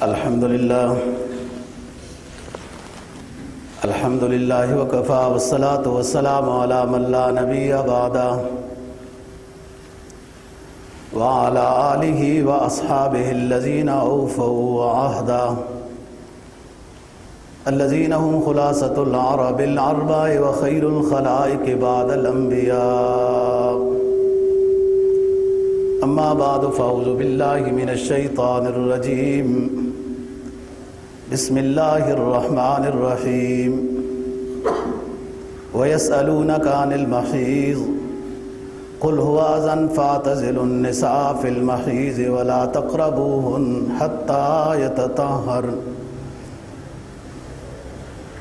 الحمد للہ وکفا والصلاة والسلام علی من لا نبی بعدہ وعلى آلہ واصحابہ الذین اوفوا عہدہ الذین هم خلاصۃ العرب الاربع وخیر الخلائق بعد الانبیاء اما بعد فاعوذ باللہ من الشیطان الرجیم بسم اللہ الرحمن الرحیم وَيَسْأَلُونَكَ عَنِ الْمَحِيضِ قُلْ هُوَ أَذًى فَاعْتَزِلُوا النِّسَاءَ فِي الْمَحِيضِ وَلَا تَقْرَبُوهُنَّ حَتَّى يَتَطَهَّرْنَ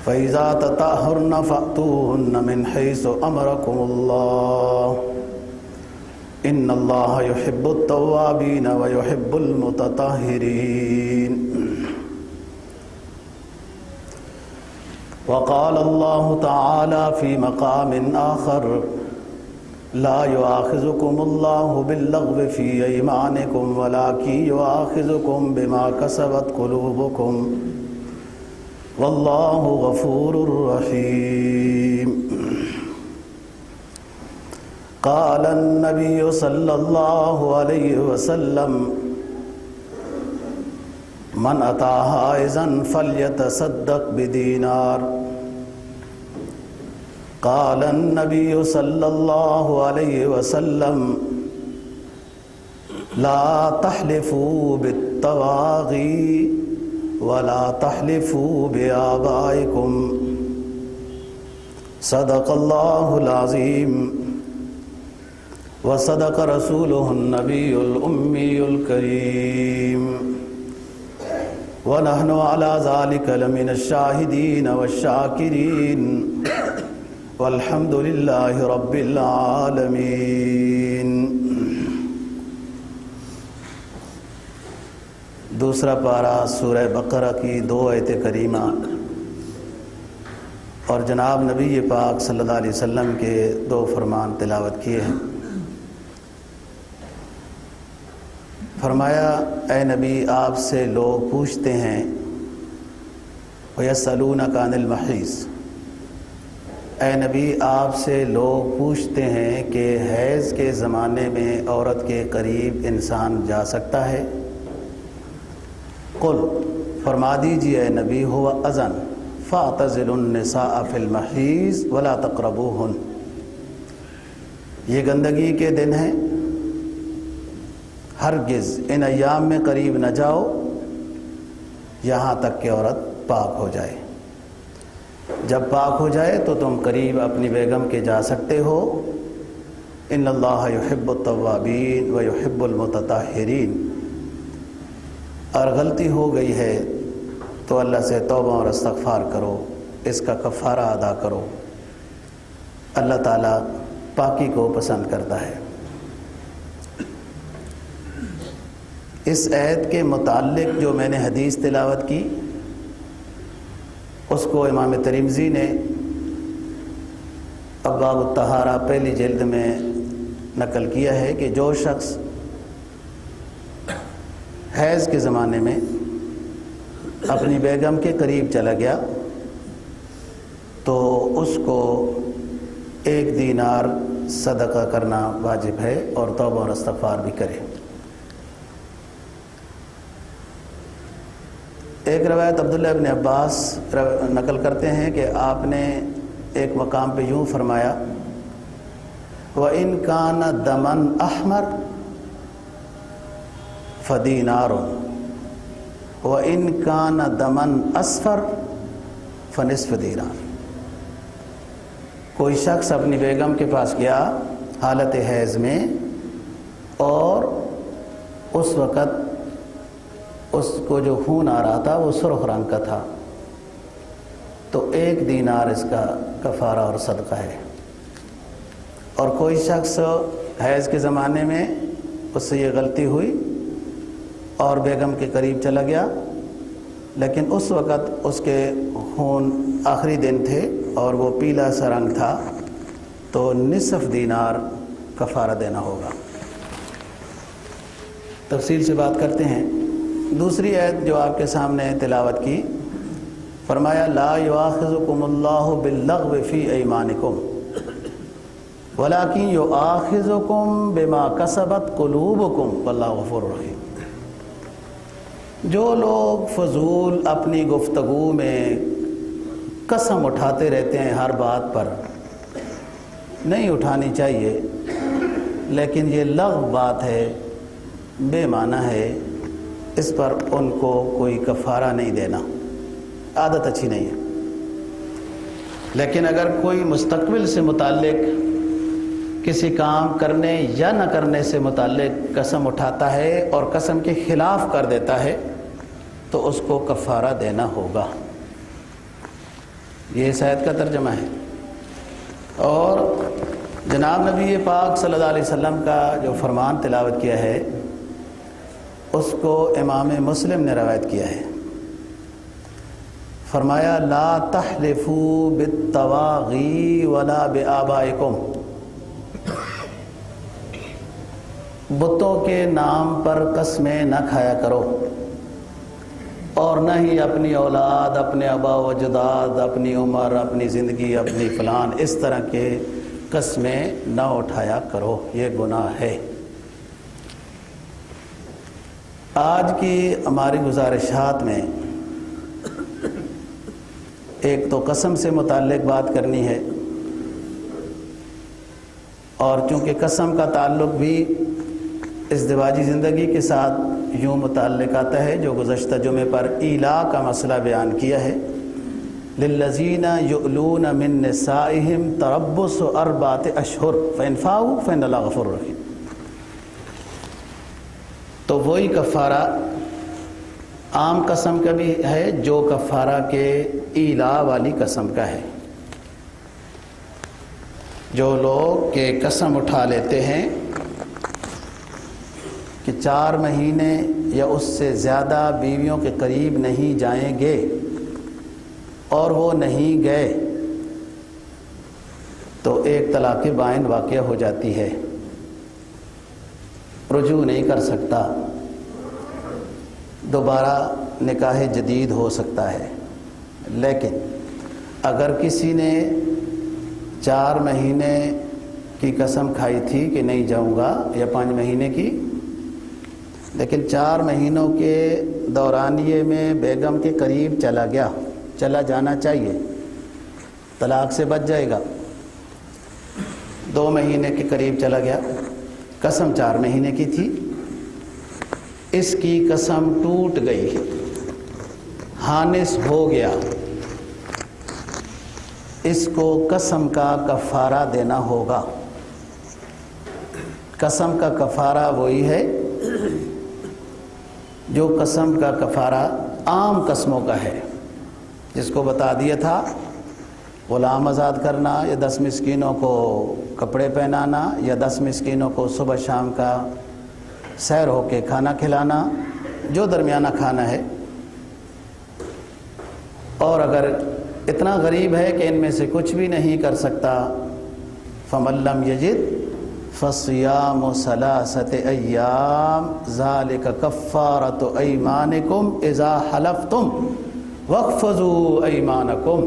فَإِذَا تَطَهَّرْنَ فَأْتُوهُنَّ مِنْ حَيْثُ أَمَرَكُمُ اللَّهُ إِنَّ اللَّهَ يُحِبُّ التَّوَّابِينَ وَيُحِبُّ الْمُتَطَهِّرِينَ وقال الله تعالى في مقام آخر لا يؤاخذكم الله باللغو في أيمانكم ولكن يؤاخذكم بما كسبت قلوبكم والله غفور رحيم قال النبي صلى الله عليه وسلم من أتى حائضا فليتصدق بدينار قال النبي صلى الله عليه وسلم لا تحلفوا بالطواغي ولا تحلفوا بآبائكم صدق الله العظيم وصدق رسوله النبي الأمي الكريم وَنَحْنُ عَلَى ذَلِكَ لَمِنَ الشَّاهِدِينَ وَالشَّاكِرِينَ وَالْحَمْدُ لِلَّهِ رَبِّ الْعَالَمِينَ۔ دوسرا پارہ سورہ بقرہ کی 2 آیت کریمہ اور جناب نبی پاک صلی اللہ علیہ وسلم کے 2 فرمان تلاوت کیے ہیں۔ فرمایا اے نبی آپ سے لوگ پوچھتے ہیں وَيَسْأَلُونَكَ عَنِ الْمَحِيضِ، اے نبی آپ سے لوگ پوچھتے ہیں کہ حیض کے زمانے میں عورت کے قریب انسان جا سکتا ہے؟ قل فرما دیجئے اے نبی هُوَ أَذًى فَاعْتَزِلُوا النِّسَاءَ فِي الْمَحِيضِ وَلَا تَقْرَبُوهُنَّ، یہ گندگی کے دن ہیں، ہرگز ان ایام میں قریب نہ جاؤ یہاں تک کہ عورت پاک ہو جائے۔ جب پاک ہو جائے تو تم قریب اپنی بیگم کے جا سکتے ہو۔ ان اللہ یحب التوابین ویحب المتطہرین، اور غلطی ہو گئی ہے تو اللہ سے توبہ اور استغفار کرو، اس کا کفارہ ادا کرو، اللہ تعالیٰ پاکی کو پسند کرتا ہے۔ اس آیت کے متعلق جو میں نے حدیث تلاوت کی اس کو امام ترمذی نے ابواب الطہارہ پہلی جلد میں نقل کیا ہے کہ جو شخص حیض کے زمانے میں اپنی بیگم کے قریب چلا گیا تو اس کو 1 دینار صدقہ کرنا واجب ہے اور توبہ اور استغفار بھی کرے۔ ایک روایت عبداللہ ابن عباس نقل کرتے ہیں کہ آپ نے ایک مقام پہ یوں فرمایا وَإِن كَانَ دَمًا أَحْمَرَ فَدِينَارٌ وَإِن كَانَ دَمًا أَصْفَرَ فَنِصْفُ دِینار۔ کوئی شخص اپنی بیگم کے پاس گیا حالت حیض میں اور اس وقت اس کو جو خون آ رہا تھا وہ سرخ رنگ کا تھا تو 1 دینار اس کا کفارہ اور صدقہ ہے۔ اور کوئی شخص حیض کے زمانے میں اس سے یہ غلطی ہوئی اور بیگم کے قریب چلا گیا لیکن اس وقت اس کے خون آخری دن تھے اور وہ پیلا سا رنگ تھا تو نصف دینار کفارہ دینا ہوگا۔ تفصیل سے بات کرتے ہیں۔ دوسری آیت جو آپ کے سامنے تلاوت کی، فرمایا لا یؤاخذکم اللہ باللغو فی ایمانکم ولیکن یؤاخذکم بما کسبت قلوبکم واللہ غفور رحیم۔ جو لوگ فضول اپنی گفتگو میں قسم اٹھاتے رہتے ہیں ہر بات پر، نہیں اٹھانی چاہیے، لیکن یہ لغو بات ہے، بے معنی ہے، اس پر ان کو کوئی کفارہ نہیں دینا، عادت اچھی نہیں ہے۔ لیکن اگر کوئی مستقبل سے متعلق کسی کام کرنے یا نہ کرنے سے متعلق قسم اٹھاتا ہے اور قسم کے خلاف کر دیتا ہے تو اس کو کفارہ دینا ہوگا۔ یہ اس آیت کا ترجمہ ہے۔ اور جناب نبی پاک صلی اللہ علیہ وسلم کا جو فرمان تلاوت کیا ہے اس کو امام مسلم نے روایت کیا ہے۔ فرمایا لا تحلفوا بالتواغی ولا بآبائکم، بتوں کے نام پر قسمیں نہ کھایا کرو، اور نہ ہی اپنی اولاد، اپنے آبا و اجداد، اپنی عمر، اپنی زندگی، اپنی فلان، اس طرح کے قسمیں نہ اٹھایا کرو، یہ گناہ ہے۔ آج کی ہماری گزارشات میں ایک تو قسم سے متعلق بات کرنی ہے، اور چونکہ قسم کا تعلق بھی ازدواجی زندگی کے ساتھ یوں متعلق آتا ہے جو گزشتہ جمعے پر ایلا کا مسئلہ بیان کیا ہے، للذین یؤلون من نسائہم تربص اربعۃ اشہر فإن فاؤوا فإن اللہ غفور رحیم۔ تو وہی کفارہ عام قسم کا بھی ہے جو کفارہ کے ایلا والی قسم کا ہے۔ جو لوگ کہ قسم اٹھا لیتے ہیں کہ 4 مہینے یا اس سے زیادہ بیویوں کے قریب نہیں جائیں گے، اور وہ نہیں گئے تو ایک طلاق بائن واقع ہو جاتی ہے، رجوع نہیں کر سکتا، دوبارہ نکاح جدید ہو سکتا ہے۔ لیکن اگر کسی نے 4 مہینے کی قسم کھائی تھی کہ نہیں جاؤں گا، یا 5 مہینے کی، لیکن 4 مہینوں کے دورانیے میں بیگم کے قریب چلا گیا، چلا جانا چاہیے، طلاق سے بچ جائے گا۔ 2 مہینے کے قریب چلا گیا، قسم 4 مہینے کی تھی، اس کی قسم ٹوٹ گئی، حانث ہو گیا، اس کو قسم کا کفارہ دینا ہوگا۔ قسم کا کفارہ وہی ہے جو قسم کا کفارہ عام قسموں کا ہے، جس کو بتا دیا تھا، غلام آزاد کرنا، یا 10 مسکینوں کو کپڑے پہنانا، یا 10 مسکینوں کو صبح شام کا سیر ہو کے کھانا کھلانا، جو درمیانہ کھانا ہے۔ اور اگر اتنا غریب ہے کہ ان میں سے کچھ بھی نہیں کر سکتا، فمن لم یجد فصیام 3 ایام ذالک کفارۃ ایمانکم اذا حلفتم واحفظوا ایمانکم۔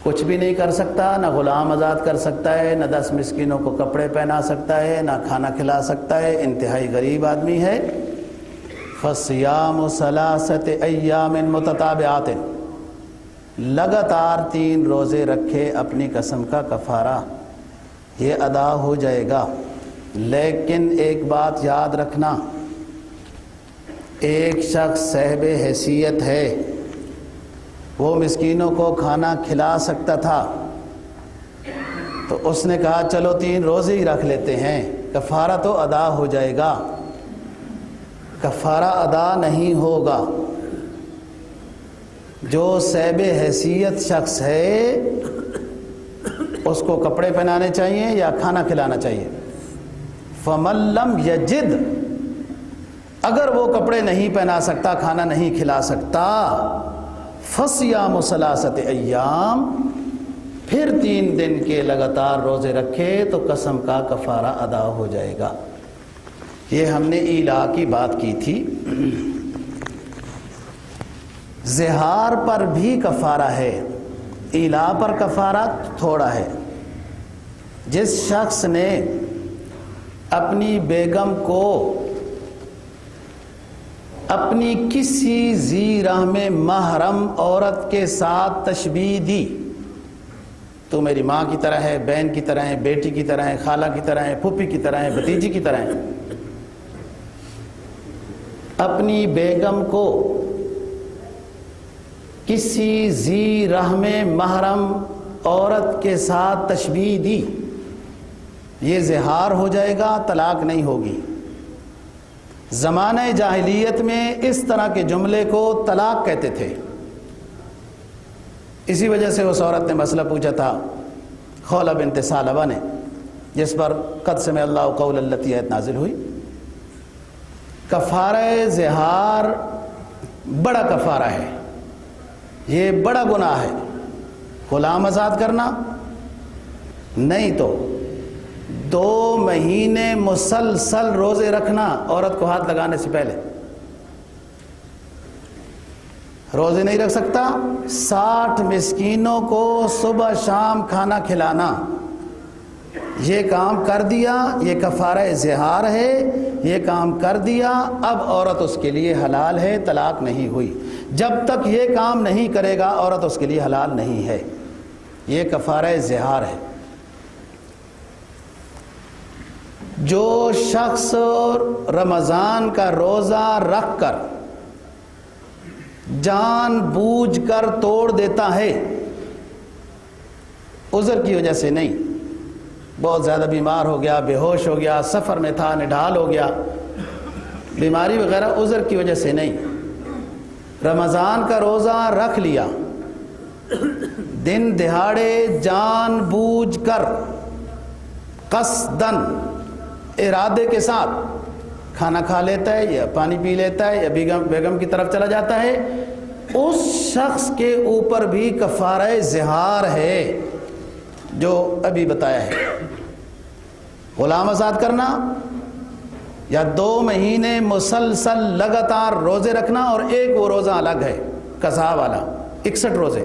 کچھ بھی نہیں کر سکتا، نہ غلام آزاد کر سکتا ہے، نہ 10 مسکینوں کو کپڑے پہنا سکتا ہے، نہ کھانا کھلا سکتا ہے، انتہائی غریب آدمی ہے۔ فصیام 3 ایام متتابعات، لگاتار 3 روزے رکھے، اپنی قسم کا کفارہ یہ ادا ہو جائے گا۔ لیکن ایک بات یاد رکھنا، ایک شخص صاحب حیثیت ہے، وہ مسکینوں کو کھانا کھلا سکتا تھا، تو اس نے کہا چلو 3 روزے ہی رکھ لیتے ہیں، کفارہ تو ادا ہو جائے گا۔ کفارہ ادا نہیں ہوگا۔ جو صاحب حیثیت شخص ہے اس کو کپڑے پہنانے چاہیے یا کھانا کھلانا چاہیے۔ فمن لم یجد، اگر وہ کپڑے نہیں پہنا سکتا، کھانا نہیں کھلا سکتا، فصیام 3 ایام، پھر 3 دن کے لگاتار روزے رکھے تو قسم کا کفارہ ادا ہو جائے گا۔ یہ ہم نے ایلا کی بات کی تھی. زہار پر بھی کفارہ ہے، ایلا پر کفارہ تھوڑا ہے. جس شخص نے اپنی بیگم کو اپنی کسی ذی رحم محرم عورت کے ساتھ تشبیہ دی، تو میری ماں کی طرح ہے، بہن کی طرح ہے، بیٹی کی طرح ہے، خالہ کی طرح ہے، پھوپھی کی طرح ہے، بھتیجی کی طرح ہے، اپنی بیگم کو کسی ذی رحم محرم عورت کے ساتھ تشبیہ دی، یہ زہار ہو جائے گا، طلاق نہیں ہوگی. زمانہ جاہلیت میں اس طرح کے جملے کو طلاق کہتے تھے. اسی وجہ سے اس عورت نے مسئلہ پوچھا تھا خولہ بنت ثعلبہ نے، جس پر قد سمع اللہ قول التی آیت نازل ہوئی. کفارہ زہار بڑا کفارہ ہے، یہ بڑا گناہ ہے. غلام آزاد کرنا نہیں تو 2 مہینے مسلسل روزے رکھنا عورت کو ہاتھ لگانے سے پہلے. روزے نہیں رکھ سکتا، 60 مسکینوں کو صبح شام کھانا کھلانا، یہ کام کر دیا، یہ کفارہ زہار ہے. یہ کام کر دیا، اب عورت اس کے لیے حلال ہے، طلاق نہیں ہوئی. جب تک یہ کام نہیں کرے گا عورت اس کے لیے حلال نہیں ہے. یہ کفارہ زہار ہے. جو شخص رمضان کا روزہ رکھ کر جان بوجھ کر توڑ دیتا ہے، عذر کی وجہ سے نہیں، بہت زیادہ بیمار ہو گیا، بے ہوش ہو گیا، سفر میں تھا، نڈھال ہو گیا، بیماری وغیرہ، عذر کی وجہ سے نہیں، رمضان کا روزہ رکھ لیا، دن دہاڑے جان بوجھ کر قصداً ارادے کے ساتھ کھانا کھا لیتا ہے یا پانی پی لیتا ہے یا بیگم کی طرف چلا جاتا ہے، اس شخص کے اوپر بھی کفارہ زہار ہے جو ابھی بتایا ہے. غلام آزاد کرنا یا 2 مہینے مسلسل لگاتار روزے رکھنا، اور ایک وہ روزہ الگ ہے قضاء والا، 61 روزے.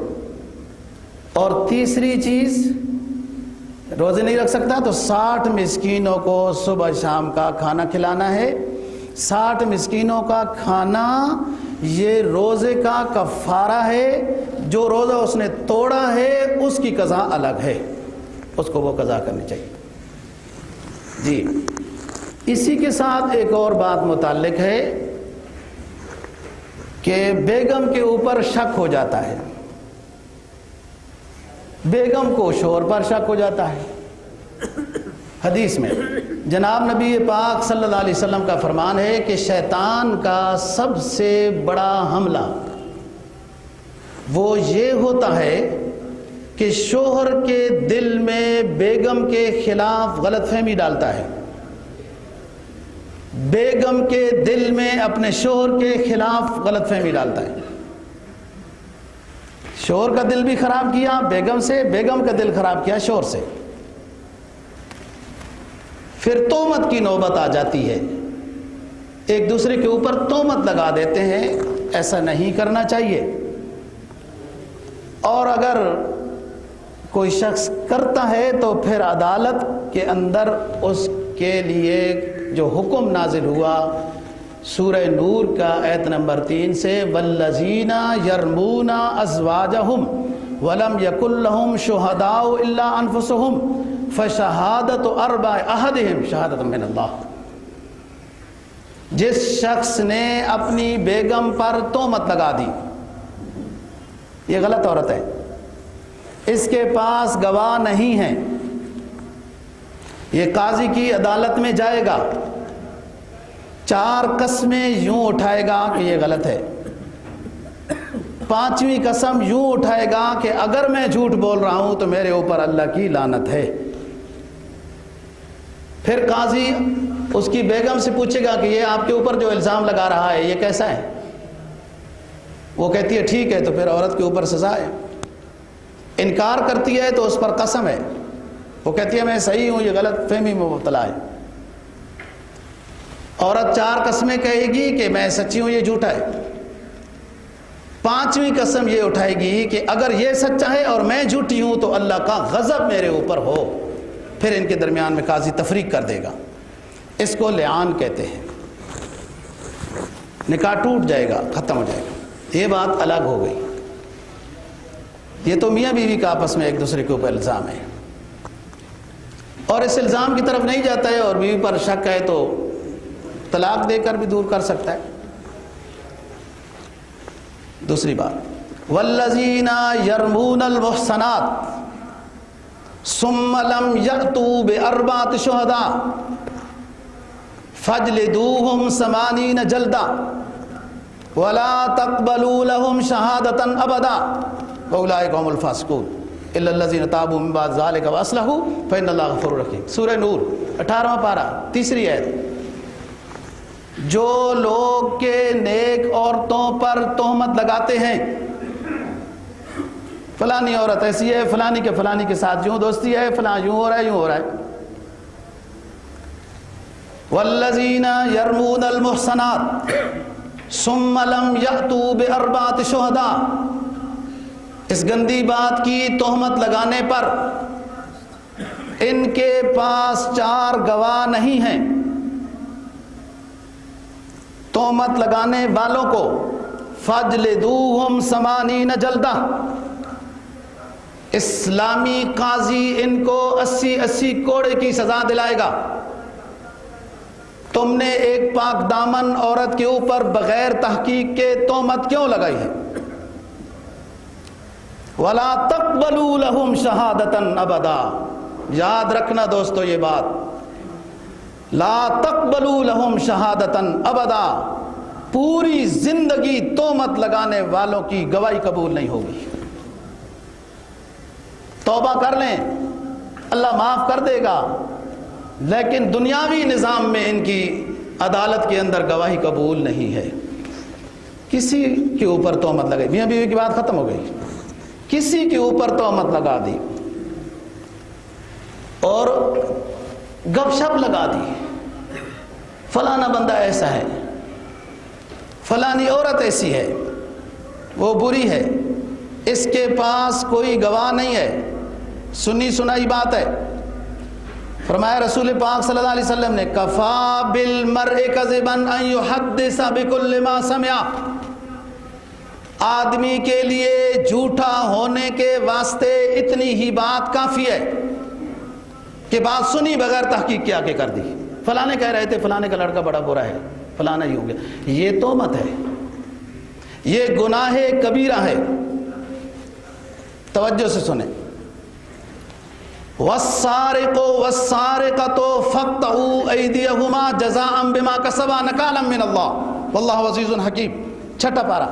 اور تیسری چیز، روزے نہیں رکھ سکتا تو 60 مسکینوں کو صبح شام کا کھانا کھلانا ہے. 60 مسکینوں کا کھانا یہ روزے کا کفارہ ہے. جو روزہ اس نے توڑا ہے اس کی قضا الگ ہے، اس کو وہ قضا کرنی چاہیے. جی، اسی کے ساتھ ایک اور بات متعلق ہے کہ بیگم کے اوپر شک ہو جاتا ہے، بیگم کو شوہر پر شک ہو جاتا ہے. حدیث میں جناب نبی پاک صلی اللہ علیہ وسلم کا فرمان ہے کہ شیطان کا سب سے بڑا حملہ وہ یہ ہوتا ہے کہ شوہر کے دل میں بیگم کے خلاف غلط فہمی ڈالتا ہے، بیگم کے دل میں اپنے شوہر کے خلاف غلط فہمی ڈالتا ہے. شوہر کا دل بھی خراب کیا بیگم سے، بیگم کا دل خراب کیا شوہر سے، پھر تہمت کی نوبت آ جاتی ہے، ایک دوسرے کے اوپر تہمت لگا دیتے ہیں. ایسا نہیں کرنا چاہیے. اور اگر کوئی شخص کرتا ہے تو پھر عدالت کے اندر اس کے لیے جو حکم نازل ہوا سورہ نور کا آیت نمبر 3 سے، والذین یرمون ازواجہم ولم یکن لہم شہداء الا انفسہم فشہادۃ اربع احدہم شہادۃ من اللہ. جس شخص نے اپنی بیگم پر تہمت لگا دی، یہ غلط عورت ہے، اس کے پاس گواہ نہیں ہے، یہ قاضی کی عدالت میں جائے گا، 4 قسمیں یوں اٹھائے گا کہ یہ غلط ہے، 5ویں قسم یوں اٹھائے گا کہ اگر میں جھوٹ بول رہا ہوں تو میرے اوپر اللہ کی لعنت ہے. پھر قاضی اس کی بیگم سے پوچھے گا کہ یہ آپ کے اوپر جو الزام لگا رہا ہے یہ کیسا ہے؟ وہ کہتی ہے ٹھیک ہے، تو پھر عورت کے اوپر سزا ہے. انکار کرتی ہے تو اس پر قسم ہے، وہ کہتی ہے میں صحیح ہوں، یہ غلط فہمی میں مبتلا ہے. عورت 4 قسمیں کہے گی کہ میں سچی ہوں، یہ جھوٹا ہے. 5ویں قسم یہ اٹھائے گی کہ اگر یہ سچا ہے اور میں جھوٹی ہوں تو اللہ کا غضب میرے اوپر ہو. پھر ان کے درمیان میں قاضی تفریق کر دے گا. اس کو لعان کہتے ہیں. نکاح ٹوٹ جائے گا، ختم ہو جائے گا. یہ بات الگ ہو گئی. یہ تو میاں بیوی کا آپس میں ایک دوسرے کے اوپر الزام ہے، اور اس الزام کی طرف نہیں جاتا ہے اور بیوی پر شک ہے تو طلاق دے کر بھی دور کر سکتا ہے. دوسری بات، والذین یرمون المحصنات ثم لم یأتوا بأربعة شہداء فاجلدوہم 80 جلدہ ولا تقبلوا لهم شہادة ابدا واولئک هم الفاسقون الا الذین تابوا من بعد ذلک واصلحوا فإن اللہ غفور رحیم. سورہ نور 18واں پارہ 3 آیت. جو لوگ کہ نیک عورتوں پر تہمت لگاتے ہیں، فلانی عورت ایسی ہے، فلانی کے فلانی کے ساتھ یوں دوستی ہے، فلاں یوں ہو رہا ہے، یوں ہو رہا ہے. والذین یرمون المحصنات ثم لم یأتوا بأربعة شہداء، اس گندی بات کی تہمت لگانے پر ان کے پاس 4 گواہ نہیں ہیں. تہمت لگانے والوں کو فاجلدوہم 80 جلدہ، اسلامی قاضی ان کو 80 کوڑے کی سزا دلائے گا. تم نے ایک پاک دامن عورت کے اوپر بغیر تحقیق کے تہمت کیوں لگائی ہے؟ وَلَا تَقْبَلُوا لَهُمْ شَهَادَةً أَبَدًا. یاد رکھنا دوستو یہ بات، لا تقبلوا لهم شہادةً ابدا، پوری زندگی تہمت لگانے والوں کی گواہی قبول نہیں ہوگی. توبہ کر لیں، اللہ معاف کر دے گا، لیکن دنیاوی نظام میں ان کی عدالت کے اندر گواہی قبول نہیں ہے. کسی کے اوپر تہمت لگائی، میاں بیوی کی بات ختم ہو گئی. کسی کے اوپر تہمت لگا دی اور گپ شپ لگا دی، فلانا بندہ ایسا ہے، فلانی عورت ایسی ہے، وہ بری ہے، اس کے پاس کوئی گواہ نہیں ہے، سنی سنائی بات ہے. فرمایا رسول پاک صلی اللہ علیہ وسلم نے، کفا بالمرء کذبا ان یحدث بکل ما سمع. آدمی کے لیے جھوٹا ہونے کے واسطے اتنی ہی بات کافی ہے کہ بات سنی بغیر تحقیق کیا کے کر دی. فلانے کہہ رہے تھے فلانے کا لڑکا بڑا برا ہے، فلانا ہی ہو گیا. یہ تہمت ہے، یہ گناہ کبیرہ ہے. توجہ سے سنیں. والسارق والسارقۃ فاقطعوا ایدیہما جزاء بما کسبا نکالا من اللہ واللہ عزیز حکیم. 6 پارہ.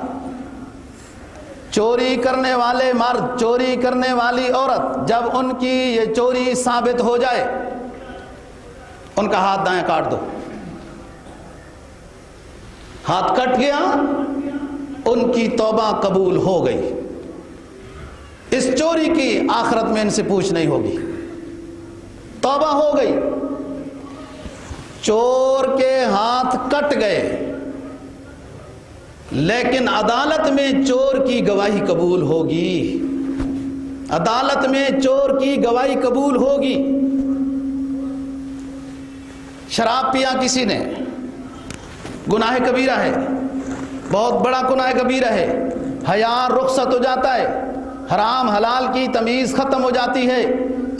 چوری کرنے والے مرد، چوری کرنے والی عورت، جب ان کی یہ چوری ثابت ہو جائے ان کا ہاتھ دائیں کاٹ دو. ہاتھ کٹ گیا، ان کی توبہ قبول ہو گئی. اس چوری کی آخرت میں ان سے پوچھ نہیں ہوگی، توبہ ہو گئی. چور کے ہاتھ کٹ گئے لیکن عدالت میں چور کی گواہی قبول ہوگی. عدالت میں چور کی گواہی قبول ہوگی. شراب پیا کسی نے، گناہ کبیرہ ہے، بہت بڑا گناہ کبیرہ ہے. حیا رخصت ہو جاتا ہے، حرام حلال کی تمیز ختم ہو جاتی ہے،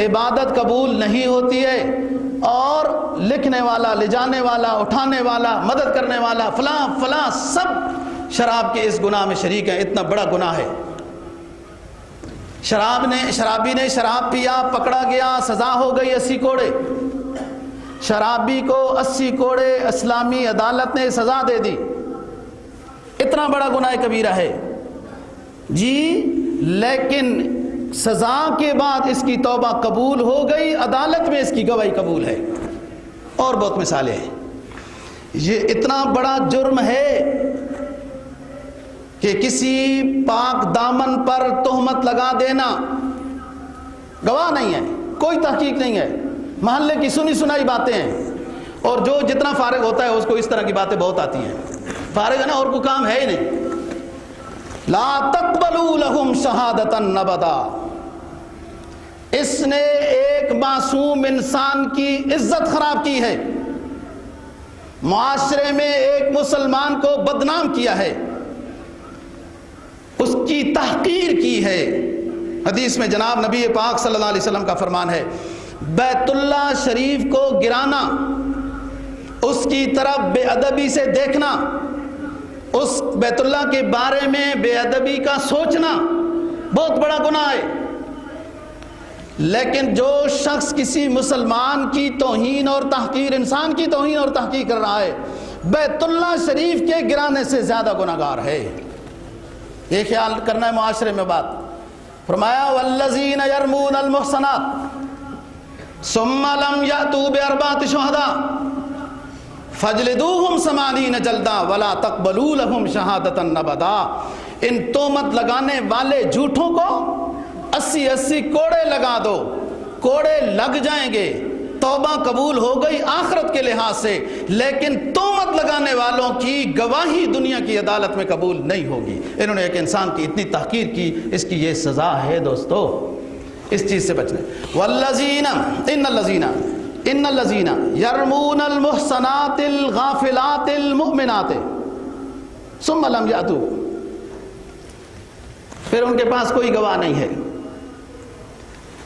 عبادت قبول نہیں ہوتی ہے، اور لکھنے والا، لے جانے والا، اٹھانے والا، مدد کرنے والا، فلاں فلاں سب شراب کے اس گناہ میں شریک ہیں. اتنا بڑا گناہ ہے. شرابی نے شراب پیا، پکڑا گیا، سزا ہو گئی 80 کوڑے. شرابی کو 80 کوڑے اسلامی عدالت نے سزا دے دی. اتنا بڑا گناہ کبیرہ ہے جی، لیکن سزا کے بعد اس کی توبہ قبول ہو گئی، عدالت میں اس کی گواہی قبول ہے. اور بہت مثالیں ہیں. یہ اتنا بڑا جرم ہے کہ کسی پاک دامن پر تہمت لگا دینا، گواہ نہیں ہے، کوئی تحقیق نہیں ہے، محلے کی سنی سنائی باتیں ہیں، اور جو جتنا فارغ ہوتا ہے اس کو اس طرح کی باتیں بہت آتی ہیں. فارغ ہے نا، اور کوئی کام ہے ہی نہیں. لا تقبلوا لهم شہادتا ابدا. اس نے ایک معصوم انسان کی عزت خراب کی ہے، معاشرے میں ایک مسلمان کو بدنام کیا ہے، اس کی تحقیر کی ہے. حدیث میں جناب نبی پاک صلی اللہ علیہ وسلم کا فرمان ہے، بیت اللہ شریف کو گرانا، اس کی طرف بے ادبی سے دیکھنا، اس بیت اللہ کے بارے میں بے ادبی کا سوچنا بہت بڑا گناہ ہے. لیکن جو شخص کسی مسلمان کی توہین اور تحقیر، انسان کی توہین اور تحقیر کر رہا ہے، بیت اللہ شریف کے گرانے سے زیادہ گناہگار ہے. یہ خیال کرنا ہے معاشرے میں بات. فرمایا والذین یرمون المحصنات ثم لم یأتوا بأربعۃ شہداء فاجلدوہم 80 جلدہ ولا تقبلوا لہم شہادۃ ابدا. ان تہمت لگانے والے جھوٹوں کو 80 کوڑے لگا دو. کوڑے لگ جائیں گے، توبہ قبول ہو گئی آخرت کے لحاظ سے، لیکن تہمت لگانے والوں کی گواہی دنیا کی عدالت میں قبول نہیں ہوگی. انہوں نے ایک انسان کی اتنی تحقیر کی، اس کی یہ سزا ہے. دوستو اس چیز سے بچنے. والذین ان الذین یرمون المحصنات الغافلات المؤمنات ثم لم یأتوا، پھر ان کے پاس کوئی گواہ نہیں ہے.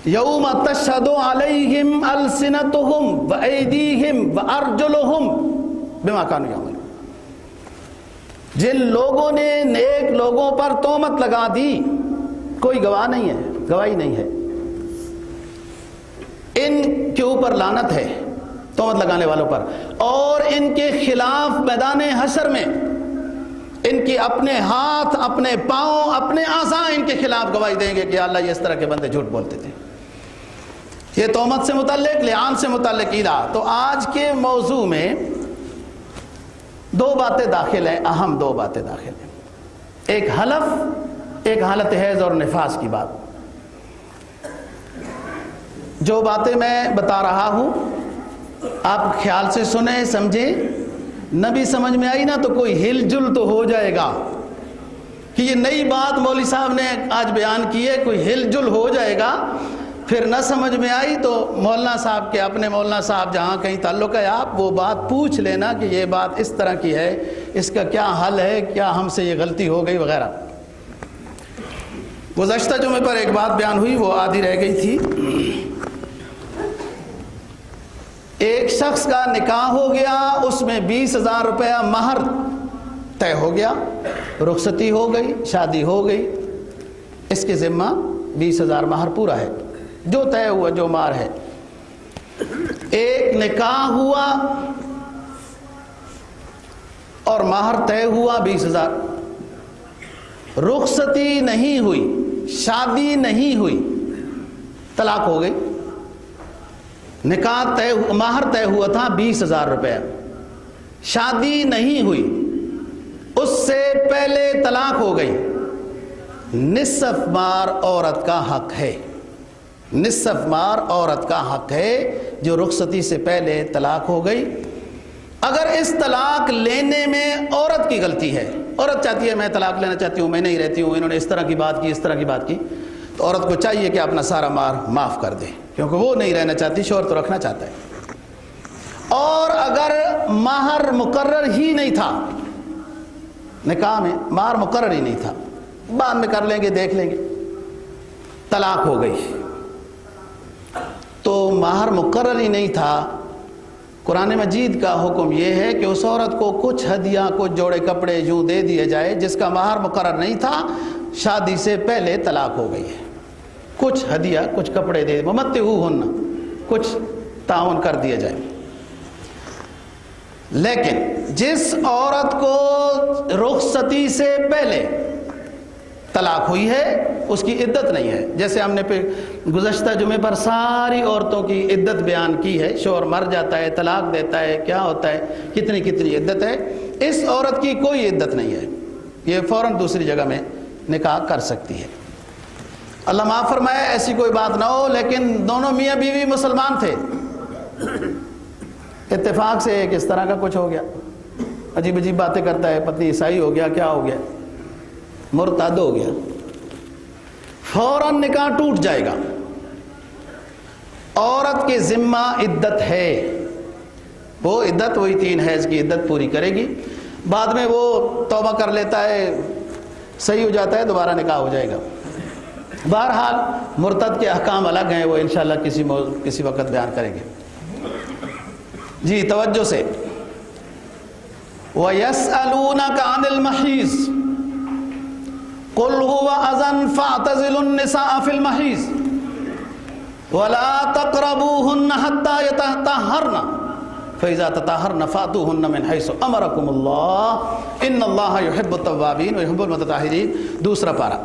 یوم تشہد علیہم السنتہم وایدیہم وارجلہم بما کانوا یعملون. جن لوگوں نے نیک لوگوں پر تہمت لگا دی، کوئی گواہ نہیں ہے، گواہی نہیں ہے. ان کے اوپر لعنت ہے تہمت لگانے والوں پر، اور ان کے خلاف میدان حشر میں ان کی اپنے ہاتھ، اپنے پاؤں، اپنے اعضاء ان کے خلاف گواہی دیں گے کہ اللہ یہ اس طرح کے بندے جھوٹ بولتے تھے. یہ تہمت سے متعلق، لعان سے متعلق ایلا. تو آج کے موضوع میں 2 باتیں داخل ہیں، اہم 2 باتیں داخل ہیں. ایک حلف، ایک حالت حیض اور نفاس کی بات. جو باتیں میں بتا رہا ہوں آپ خیال سے سنیں، سمجھیں. نہ بھی سمجھ میں آئی نا تو کوئی ہل جل تو ہو جائے گا کہ یہ نئی بات مولوی صاحب نے آج بیان کی ہے، کوئی ہل جل ہو جائے گا. پھر نہ سمجھ میں آئی تو مولانا صاحب کے، اپنے مولانا صاحب جہاں کہیں تعلق ہے، آپ وہ بات پوچھ لینا کہ یہ بات اس طرح کی ہے، اس کا کیا حل ہے، کیا ہم سے یہ غلطی ہو گئی وغیرہ. گزشتہ جمعے پر ایک بات بیان ہوئی، وہ آدھی رہ گئی تھی. ایک شخص کا نکاح ہو گیا، اس میں 20,000 روپیہ مہر طے ہو گیا، رخصتی ہو گئی، شادی ہو گئی، اس کے ذمہ 20,000 مہر پورا ہے، جو طے ہوا، جو مہر ہے. ایک نکاح ہوا اور مہر طے ہوا 20,000، رخصتی نہیں ہوئی، شادی نہیں ہوئی، طلاق ہو گئی. نکاح طے، مہر طے ہوا تھا 20,000 روپیہ، شادی نہیں ہوئی، اس سے پہلے طلاق ہو گئی. نصف مہر عورت کا حق ہے، نصف مہر عورت کا حق ہے جو رخصتی سے پہلے طلاق ہو گئی. اگر اس طلاق لینے میں عورت کی غلطی ہے، عورت چاہتی ہے میں طلاق لینا چاہتی ہوں، میں نہیں رہتی ہوں، انہوں نے اس طرح کی بات کی، اس طرح کی بات کی، تو عورت کو چاہیے کہ اپنا سارا مہر معاف کر دے، کیونکہ وہ نہیں رہنا چاہتی، شوہر تو رکھنا چاہتا ہے. اور اگر مہر مقرر ہی نہیں تھا، نکاح میں مہر مقرر ہی نہیں تھا، بعد میں کر لیں گے، دیکھ لیں گے، طلاق ہو گئی، تو مہر مقرر ہی نہیں تھا. قرآن مجید کا حکم یہ ہے کہ اس عورت کو کچھ ہدیہ، کچھ جوڑے کپڑے یوں دے دیے جائے جس کا مہر مقرر نہیں تھا، شادی سے پہلے طلاق ہو گئی ہے. کچھ ہدیہ، کچھ کپڑے دے، ممتعوہن، کچھ تعاون کر دیا جائے. لیکن جس عورت کو رخصتی سے پہلے طلاق ہوئی ہے اس کی عدت نہیں ہے. جیسے ہم نے گزشتہ جمعے پر ساری عورتوں کی عدت بیان کی ہے، شوہر مر جاتا ہے، طلاق دیتا ہے، کیا ہوتا ہے، کتنی کتنی عدت ہے. اس عورت کی کوئی عدت نہیں ہے، یہ فوراً دوسری جگہ میں نکاح کر سکتی ہے. اللہ معاف فرمائے ایسی کوئی بات نہ ہو، لیکن دونوں میاں بیوی مسلمان تھے، اتفاق سے ایک اس طرح کا کچھ ہو گیا، عجیب عجیب باتیں کرتا ہے، پتہ نہیں عیسائی ہو گیا، کیا ہو گیا، مرتد ہو گیا، فوراً نکاح ٹوٹ جائے گا۔ عورت کے ذمہ عدت ہے، وہ عدت وہی 3 حیض کی عدت پوری کرے گی، بعد میں وہ توبہ کر لیتا ہے، صحیح ہو جاتا ہے، دوبارہ نکاح ہو جائے گا۔ بہرحال مرتد کے احکام الگ ہیں، وہ انشاءاللہ کسی وقت بیان کریں گے۔ جی توجہ سے، وَيَسْأَلُونَكَ عَنِ الْمَحِيضِ قُلْ هُوَ أَذًى فَاعْتَزِلُوا النِّسَاءَ فِي الْمَحِيضِ وَلَا تَقْرَبُوهُنَّ حَتَّى يَتَطَهَّرْنَ فَإِذَا تَطَهَّرْنَ فَأْتُوهُنَّ مِنْ حَيْثُ أَمَرَكُمُ اللَّهُ إِنَّ اللَّهَ يُحِبُّ التَّوَّابِينَ وَيُحِبُّ الْمُتَطَهِّرِينَ۔ دوسرا پارہ،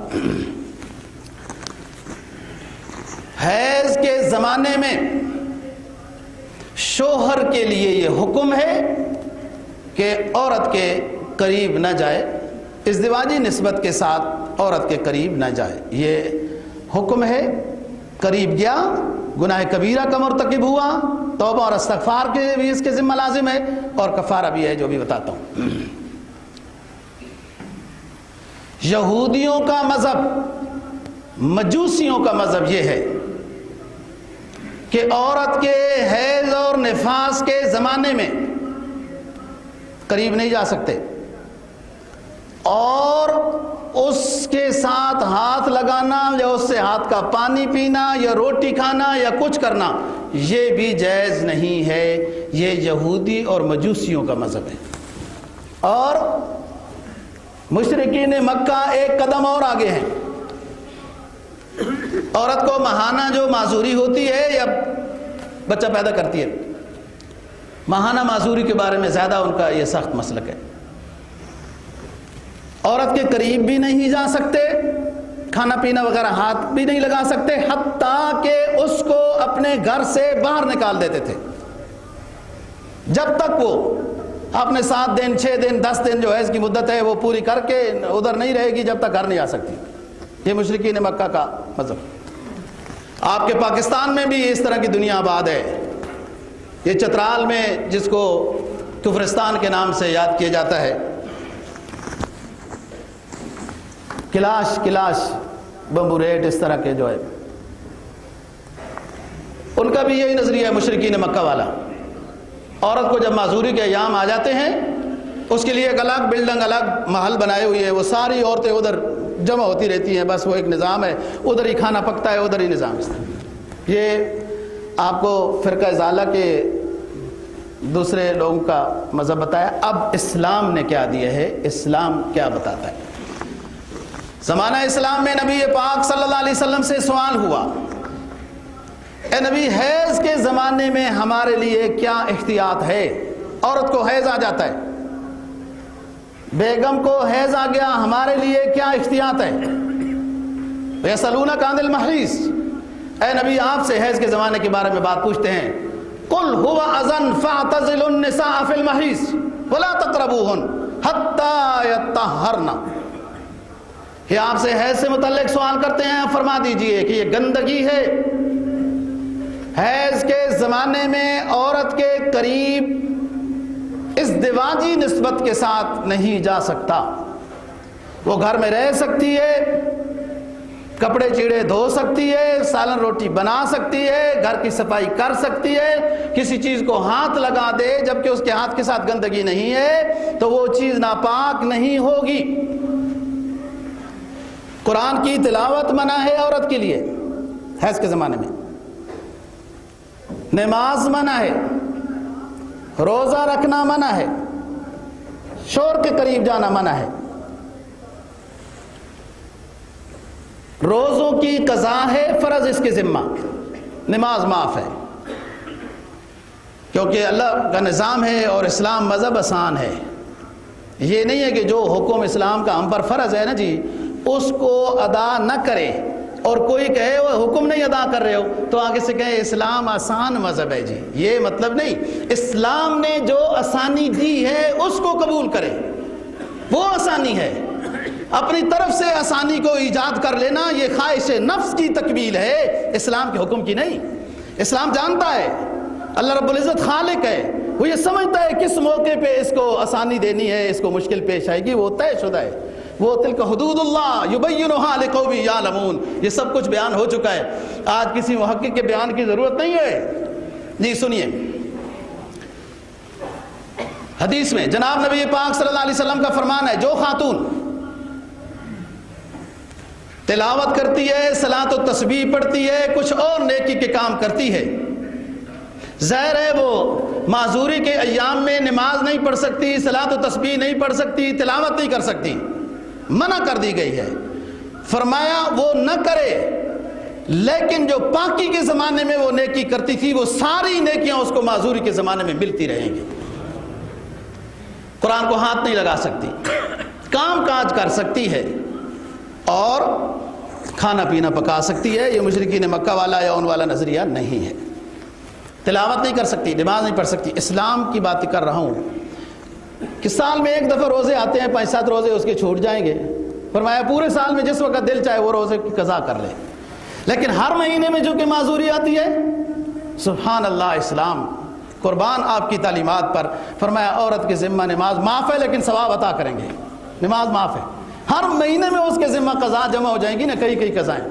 حیض کے زمانے میں شوہر کے لیے یہ حکم ہے کہ عورت کے قریب نہ جائے، ازدواجی نسبت کے ساتھ عورت کے قریب نہ جائے، یہ حکم ہے۔ قریب گیا گناہ کبیرہ کا مرتکب ہوا، توبہ اور استغفار کے بھی اس کے ذمہ لازم ہے، اور کفارہ بھی ہے جو بھی بتاتا ہوں۔ یہودیوں کا مذہب، مجوسیوں کا مذہب یہ ہے کہ عورت کے حیض اور نفاس کے زمانے میں قریب نہیں جا سکتے، اور اس کے ساتھ ہاتھ لگانا یا اس سے ہاتھ کا پانی پینا یا روٹی کھانا یا کچھ کرنا یہ بھی جائز نہیں ہے۔ یہ یہودی اور مجوسیوں کا مذہب ہے، اور مشرکین مکہ ایک قدم اور آگے ہیں۔ عورت کو ماہانہ جو معذوری ہوتی ہے یا بچہ پیدا کرتی ہے، ماہانہ معذوری کے بارے میں زیادہ ان کا یہ سخت مسلک ہے۔ عورت کے قریب بھی نہیں جا سکتے، کھانا پینا وغیرہ ہاتھ بھی نہیں لگا سکتے، حتیٰ کہ اس کو اپنے گھر سے باہر نکال دیتے تھے۔ جب تک وہ اپنے 7 دن 6 دن 10 دن جو حیض کی مدت ہے وہ پوری کر کے ادھر نہیں رہے گی، جب تک گھر نہیں آ سکتی۔ یہ مشرکین مکہ کا مذہب۔ آپ کے پاکستان میں بھی اس طرح کی دنیا آباد ہے۔ یہ چترال میں جس کو کفرستان کے نام سے یاد کیا جاتا ہے، کلاش بمبو ریٹ اس طرح کے جو ہے، ان کا بھی یہی نظریہ ہے مشرکین مکہ والا۔ عورت کو جب معذوری کے ایام آ جاتے ہیں، اس کے لیے ایک الگ بلڈنگ، الگ محل بنائے ہوئے ہیں، وہ ساری عورتیں ادھر جمع ہوتی رہتی ہیں، بس وہ ایک نظام ہے، ادھر ہی کھانا پکتا ہے، ادھر ہی نظام ہے۔ یہ آپ کو فرقہ ازالہ کے دوسرے لوگوں کا مذہب بتایا۔ اب اسلام نے کیا دیا ہے، اسلام کیا بتاتا ہے۔ زمانہ اسلام میں نبی پاک صلی اللہ علیہ وسلم سے سوال ہوا، اے نبی، حیض کے زمانے میں ہمارے لیے کیا احتیاط ہے؟ عورت کو حیض آ جاتا ہے، بیگم کو حیض آ گیا، ہمارے لیے کیا احتیاط ہے؟ یسألونک عن المحیض، اے نبی آپ سے حیض کے زمانے کے بارے میں بات پوچھتے ہیں۔ قل هو اذن فاعتزلوا النساء في المحیض ولا تقربوهن حتى يطهرن۔ یہ آپ سے حیض سے متعلق سوال کرتے ہیں، فرما دیجئے کہ یہ گندگی ہے، حیض کے زمانے میں عورت کے قریب ازدواجی نسبت کے ساتھ نہیں جا سکتا۔ وہ گھر میں رہ سکتی ہے، کپڑے چیڑے دھو سکتی ہے، سالن روٹی بنا سکتی ہے، گھر کی صفائی کر سکتی ہے، کسی چیز کو ہاتھ لگا دے جبکہ اس کے ہاتھ کے ساتھ گندگی نہیں ہے تو وہ چیز ناپاک نہیں ہوگی۔ قرآن کی تلاوت منع ہے عورت کے لیے حیض کے زمانے میں، نماز منع ہے، روزہ رکھنا منع ہے، شوہر کے قریب جانا منع ہے، روزوں کی قضا ہے فرض اس کے ذمہ، نماز معاف ہے، کیونکہ اللہ کا نظام ہے اور اسلام مذہب آسان ہے۔ یہ نہیں ہے کہ جو حکم اسلام کا ہم پر فرض ہے نا جی اس کو ادا نہ کرے، اور کوئی کہے وہ حکم نہیں ادا کر رہے ہو تو آگے سے کہے اسلام آسان مذہب ہے جی، یہ مطلب نہیں۔ اسلام نے جو آسانی دی ہے اس کو قبول کرے، وہ آسانی ہے۔ اپنی طرف سے آسانی کو ایجاد کر لینا یہ خواہش نفس کی تکمیل ہے، اسلام کے حکم کی نہیں۔ اسلام جانتا ہے اللہ رب العزت خالق ہے، وہ یہ سمجھتا ہے کس موقع پہ اس کو آسانی دینی ہے، اس کو مشکل پیش آئے گی، وہ طے شدہ ہے، وہ تلک حدود اللہ یبینھا لقوم یعلمون، یہ سب کچھ بیان ہو چکا ہے، آج کسی محقق کے بیان کی ضرورت نہیں ہے۔ جی سنیے، حدیث میں جناب نبی پاک صلی اللہ علیہ وسلم کا فرمان ہے، جو خاتون تلاوت کرتی ہے، صلاۃ و تسبیح پڑھتی ہے، کچھ اور نیکی کے کام کرتی ہے، ظاہر ہے وہ معذوری کے ایام میں نماز نہیں پڑھ سکتی، صلاۃ و تسبیح نہیں پڑھ سکتی، تلاوت نہیں کر سکتی، منع کر دی گئی ہے، فرمایا وہ نہ کرے، لیکن جو پاکی کے زمانے میں وہ نیکی کرتی تھی وہ ساری نیکیاں اس کو معذوری کے زمانے میں ملتی رہیں گی۔ قرآن کو ہاتھ نہیں لگا سکتی، کام کاج کر سکتی ہے اور کھانا پینا پکا سکتی ہے، یہ مشرکین مکہ والا یا ان والا نظریہ نہیں ہے۔ تلاوت نہیں کر سکتی، نماز نہیں پڑھ سکتی، اسلام کی بات کر رہا ہوں کہ سال میں ایک دفعہ روزے آتے ہیں، 5-7 روزے اس کے چھوٹ جائیں گے، فرمایا پورے سال میں جس وقت دل چاہے وہ روزے کی قضا کر لے، لیکن ہر مہینے میں جو کہ معذوری آتی ہے، سبحان اللہ، اسلام قربان آپ کی تعلیمات پر، فرمایا عورت کے ذمہ نماز معاف ہے لیکن ثواب عطا کریں گے، نماز معاف ہے، ہر مہینے میں اس کے ذمہ قضا جمع ہو جائیں گی نا، کئی قضائیں۔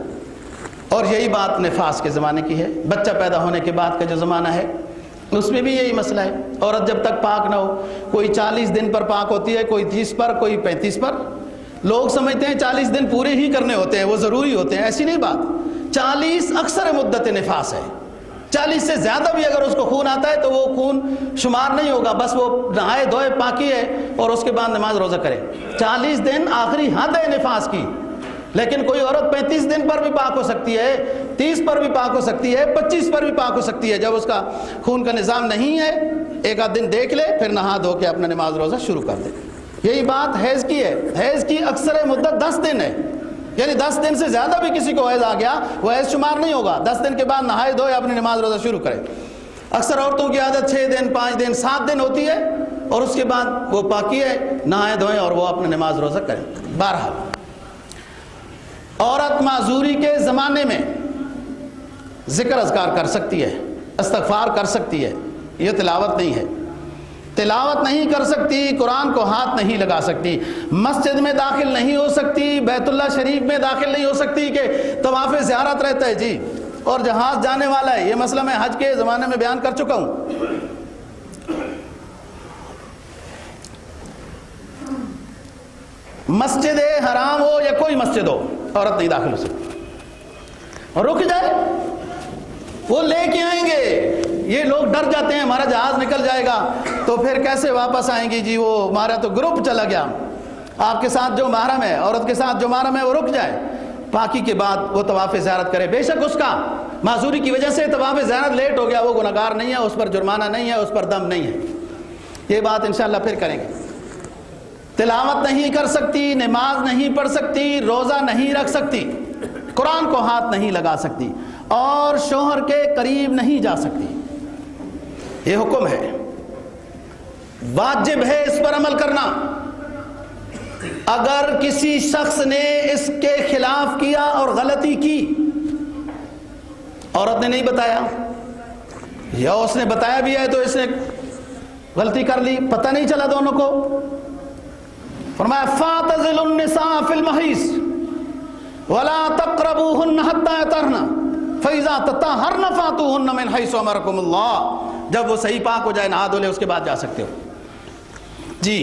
اور یہی بات نفاس کے زمانے کی ہے، بچہ پیدا ہونے کے بعد کا جو زمانہ ہے اس میں بھی یہی مسئلہ ہے، عورت جب تک پاک نہ ہو، کوئی 40 دن پر پاک ہوتی ہے، کوئی 30 پر، کوئی 35 پر، لوگ سمجھتے ہیں 40 دن پورے ہی کرنے ہوتے ہیں، وہ ضروری ہوتے ہیں، ایسی نہیں بات، 40 اکثر مدت نفاس ہے، 40 سے زیادہ بھی اگر اس کو خون آتا ہے تو وہ خون شمار نہیں ہوگا، بس وہ نہائے دھوئے پاکی ہے اور اس کے بعد نماز روزہ کرے، 40 دن آخری حد ہے نفاس کی، لیکن کوئی عورت 35 دن پر بھی پاک ہو سکتی ہے، 30 پر بھی پاک ہو سکتی ہے، 25 پر بھی پاک ہو سکتی ہے، جب اس کا خون کا نظام نہیں ہے، ایک آدھ دن دیکھ لے، پھر نہا دھو کے اپنا نماز روزہ شروع کر دے۔ یہی بات حیض کی ہے، حیض کی اکثر مدت 10 دن ہے، یعنی 10 دن سے زیادہ بھی کسی کو حیض آ گیا وہ حیض شمار نہیں ہوگا، 10 دن کے بعد نہائے دھوئے اپنی نماز روزہ شروع کرے۔ اکثر عورتوں کی عادت 6 دن 5 دن 7 دن ہوتی ہے اور اس کے بعد وہ پاکی ہے، نہائے دھوئیں اور وہ اپنا نماز روزہ کریں۔ بہرحال عورت معذوری کے زمانے میں ذکر اذکار کر سکتی ہے، استغفار کر سکتی ہے، یہ تلاوت نہیں ہے، تلاوت نہیں کر سکتی، قرآن کو ہاتھ نہیں لگا سکتی، مسجد میں داخل نہیں ہو سکتی، بیت اللہ شریف میں داخل نہیں ہو سکتی کہ طواف زیارت رہتا ہے جی اور جہاز جانے والا ہے، یہ مسئلہ میں حج کے زمانے میں بیان کر چکا ہوں۔ مسجد حرام ہو یا کوئی مسجد ہو، عورت نہیں داخل ہو سکتی، رک جائے وہ لے کے آئیں گے، یہ لوگ ڈر جاتے ہیں ہمارا جہاز نکل جائے گا تو پھر کیسے واپس آئیں گی جی، وہ ہمارا تو گروپ چلا گیا، آپ کے ساتھ جو محرم ہے، عورت کے ساتھ جو محرم ہے وہ رک جائے، پاکی کے بعد وہ طواف زیارت کرے، بے شک اس کا معذوری کی وجہ سے طواف زیارت لیٹ ہو گیا، وہ گنہگار نہیں ہے، اس پر جرمانہ نہیں ہے، اس پر دم نہیں ہے، یہ بات انشاءاللہ پھر کریں گے۔ تلاوت نہیں کر سکتی، نماز نہیں پڑھ سکتی، روزہ نہیں رکھ سکتی، قرآن کو ہاتھ نہیں لگا سکتی اور شوہر کے قریب نہیں جا سکتی، یہ حکم ہے، واجب ہے اس پر عمل کرنا۔ اگر کسی شخص نے اس کے خلاف کیا اور غلطی کی، عورت نے نہیں بتایا یا اس نے بتایا بھی ہے تو اس نے غلطی کر لی، پتہ نہیں چلا دونوں کو، فرمایا فَاعْتَزِلُوا النِّسَاءَ فِي الْمَحِيضِ وَلَا تَقْرَبُوهُنَّ حَتَّى يَطْهُرْنَ فَإِذَا تَطَهَّرْنَ فَأْتُوهُنَّ مِنْ حَيْثُ أَمَرَكُمُ اللَّهُ، جب وہ صحیح پاک ہو جائے، نہا دھو لے، اس کے بعد جا سکتے ہو جی۔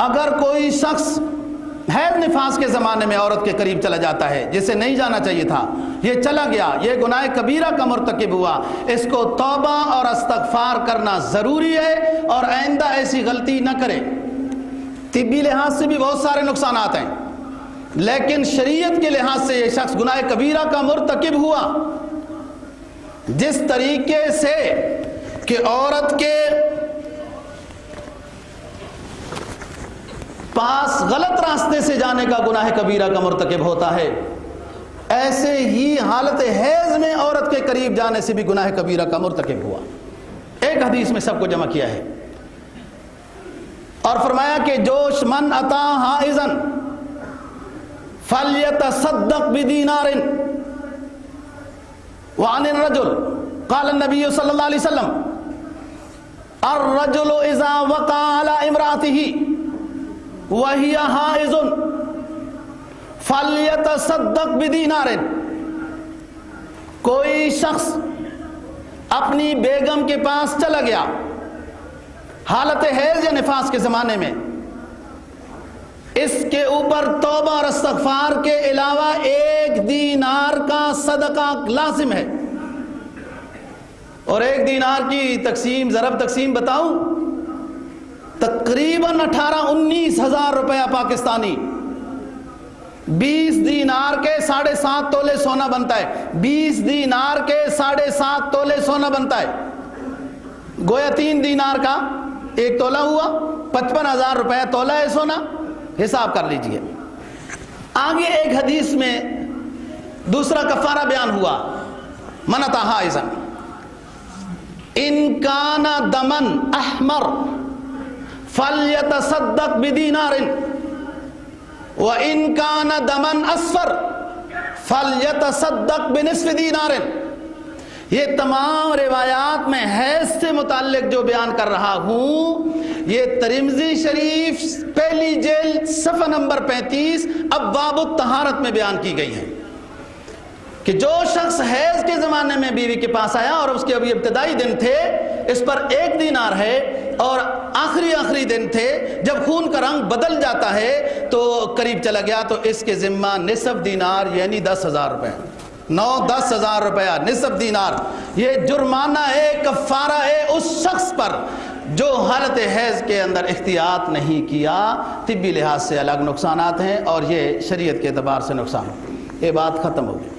اگر کوئی شخص حیض نفاس کے زمانے میں عورت کے قریب چلا جاتا ہے جسے نہیں جانا چاہیے تھا، یہ چلا گیا، یہ گناہ کبیرہ کا مرتکب ہوا، اس کو توبہ اور استغفار کرنا ضروری ہے اور آئندہ ایسی غلطی نہ کرے۔ طبی لحاظ سے بھی بہت سارے نقصانات ہیں، لیکن شریعت کے لحاظ سے یہ شخص گناہ کبیرہ کا مرتکب ہوا، جس طریقے سے کہ عورت کے پاس غلط راستے سے جانے کا گناہ کبیرہ کا مرتکب ہوتا ہے، ایسے ہی حالت حیض میں عورت کے قریب جانے سے بھی گناہ کبیرہ کا مرتکب ہوا۔ ایک حدیث میں سب کو جمع کیا ہے اور فرمایا کہ جوش من اتا حائزن فلیتصدق بدینار وعن الرجل قال النبی صلی اللہ علیہ وسلم الرجل اذا وقع على امرأته وهي حائض فلیتصدق بدینار، کوئی شخص اپنی بیگم کے پاس چلا گیا حالت حیض یا نفاس کے زمانے میں، اس کے اوپر توبہ اور استغفار کے علاوہ 1 دینار کا صدقہ لازم ہے. اور 1 دینار کی تقسیم ضرب تقسیم بتاؤں، تقریباً 18-19 ہزار روپیہ پاکستانی. 20 دینار کے 7.5 تولے سونا بنتا ہے. 20 دینار کے 7.5 تولے سونا بنتا ہے. گویا 3 دینار کا 1 تولہ ہوا، 55,000 روپیہ تولہ ہے سونا. حساب کر لیجئے. آگے ایک حدیث میں دوسرا کفارہ بیان ہوا، من اتی حائضا ان کان دمن احمر فلیتصدق بدینار وَإِن كَانَ دَمًا أَصْفَرَ فَلْيَتَصَدَّقْ بِنِصْفِ دِینَارٍ. یہ تمام روایات میں حیض سے متعلق جو بیان کر رہا ہوں، یہ ترمذی شریف پہلی جلد صفحہ نمبر 35 ابواب الطہارت میں بیان کی گئی ہیں کہ جو شخص حیض کے زمانے میں بیوی کے پاس آیا اور اس کے ابھی ابتدائی دن تھے، اس پر 1 دینار ہے، اور آخری دن تھے جب خون کا رنگ بدل جاتا ہے تو قریب چلا گیا تو اس کے ذمہ نصف دینار یعنی 10,000 روپے، 9-10,000 روپیہ نصف دینار. یہ جرمانہ ہے، کفارہ ہے اس شخص پر جو حالت حیض کے اندر احتیاط نہیں کیا. طبی لحاظ سے الگ نقصانات ہیں اور یہ شریعت کے اعتبار سے نقصان. یہ بات ختم ہو گئی.